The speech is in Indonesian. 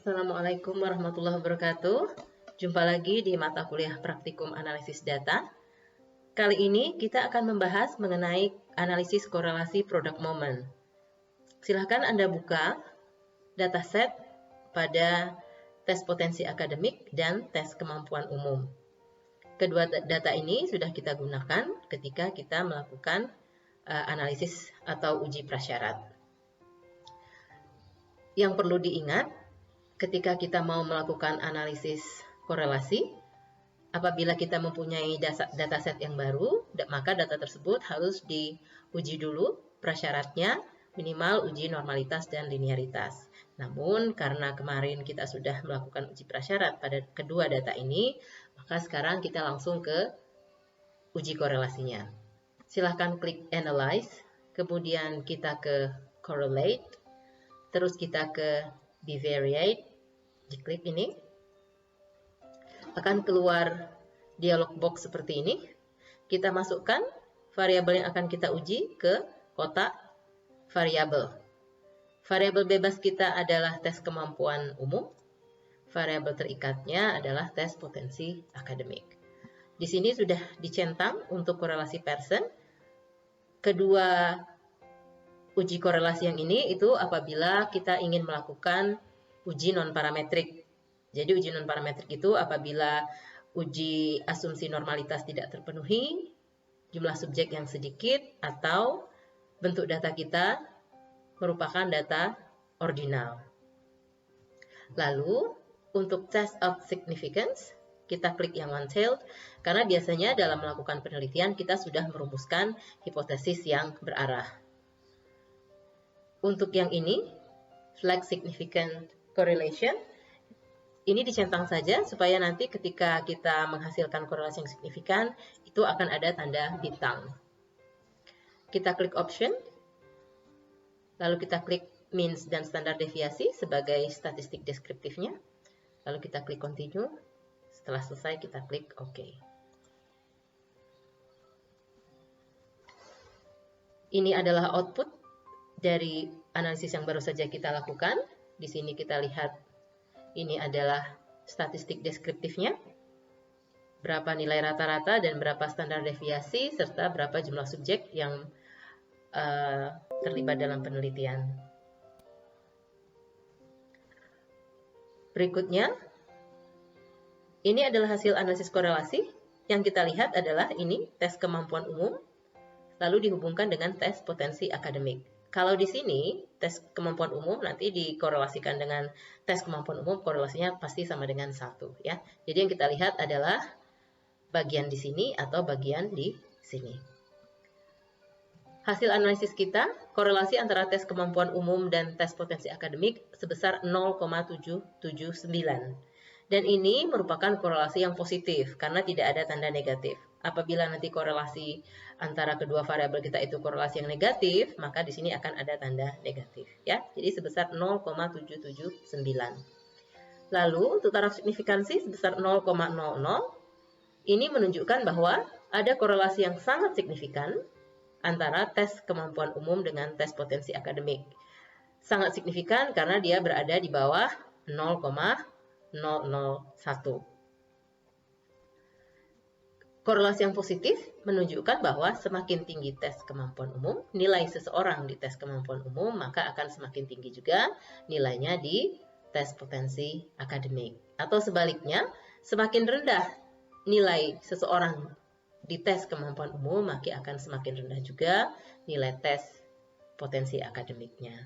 Assalamualaikum warahmatullahi wabarakatuh. Jumpa lagi di mata kuliah Praktikum Analisis Data. Kali ini kita akan membahas mengenai analisis korelasi product moment. Silahkan Anda buka dataset pada tes potensi akademik dan tes kemampuan umum. Kedua data ini sudah kita gunakan ketika kita melakukan analisis atau uji prasyarat. Yang perlu diingat, ketika kita mau melakukan analisis korelasi, apabila kita mempunyai dataset yang baru, maka data tersebut harus diuji dulu prasyaratnya, minimal uji normalitas dan linearitas. Namun, karena kemarin kita sudah melakukan uji prasyarat pada kedua data ini, maka sekarang kita langsung ke uji korelasinya. Silahkan klik Analyze, kemudian kita ke Correlate, terus kita ke Bivariate. Diklik ini, akan keluar dialog box seperti ini. Kita masukkan variabel yang akan kita uji ke kotak variabel. Variabel bebas kita adalah tes kemampuan umum. Variabel terikatnya adalah tes potensi akademik. Di sini sudah dicentang untuk korelasi Pearson. Kedua uji korelasi yang ini itu apabila kita ingin melakukan uji non-parametrik. Jadi uji non-parametrik itu apabila uji asumsi normalitas tidak terpenuhi, jumlah subjek yang sedikit, atau bentuk data kita merupakan data ordinal. Lalu, untuk test of significance, kita klik yang one-tailed, karena biasanya dalam melakukan penelitian kita sudah merumuskan hipotesis yang berarah. Untuk yang ini, flag significant correlation, ini dicentang saja supaya nanti ketika kita menghasilkan korelasi yang signifikan, itu akan ada tanda bintang. Kita klik option, lalu kita klik means dan standar deviasi sebagai statistik deskriptifnya, lalu kita klik continue, setelah selesai kita klik OK. Ini adalah output dari analisis yang baru saja kita lakukan. Di sini kita lihat ini adalah statistik deskriptifnya, berapa nilai rata-rata dan berapa standar deviasi, serta berapa jumlah subjek yang terlibat dalam penelitian. Berikutnya, ini adalah hasil analisis korelasi. Yang kita lihat adalah ini tes kemampuan umum, lalu dihubungkan dengan tes potensi akademik. Kalau di sini, tes kemampuan umum nanti dikorelasikan dengan tes kemampuan umum, korelasinya pasti sama dengan 1. Ya. Jadi yang kita lihat adalah bagian di sini atau bagian di sini. Hasil analisis kita, korelasi antara tes kemampuan umum dan tes potensi akademik sebesar 0,779. Dan ini merupakan korelasi yang positif karena tidak ada tanda negatif. Apabila nanti korelasi antara kedua variabel kita itu korelasi yang negatif, maka di sini akan ada tanda negatif, ya. Jadi sebesar 0,779. Lalu untuk taraf signifikansi sebesar 0,00. Ini menunjukkan bahwa ada korelasi yang sangat signifikan antara tes kemampuan umum dengan tes potensi akademik. Sangat signifikan karena dia berada di bawah 0,001. Korelasi yang positif menunjukkan bahwa semakin tinggi tes kemampuan umum, nilai seseorang di tes kemampuan umum, maka akan semakin tinggi juga nilainya di tes potensi akademik. Atau sebaliknya, semakin rendah nilai seseorang di tes kemampuan umum, maka akan semakin rendah juga nilai tes potensi akademiknya.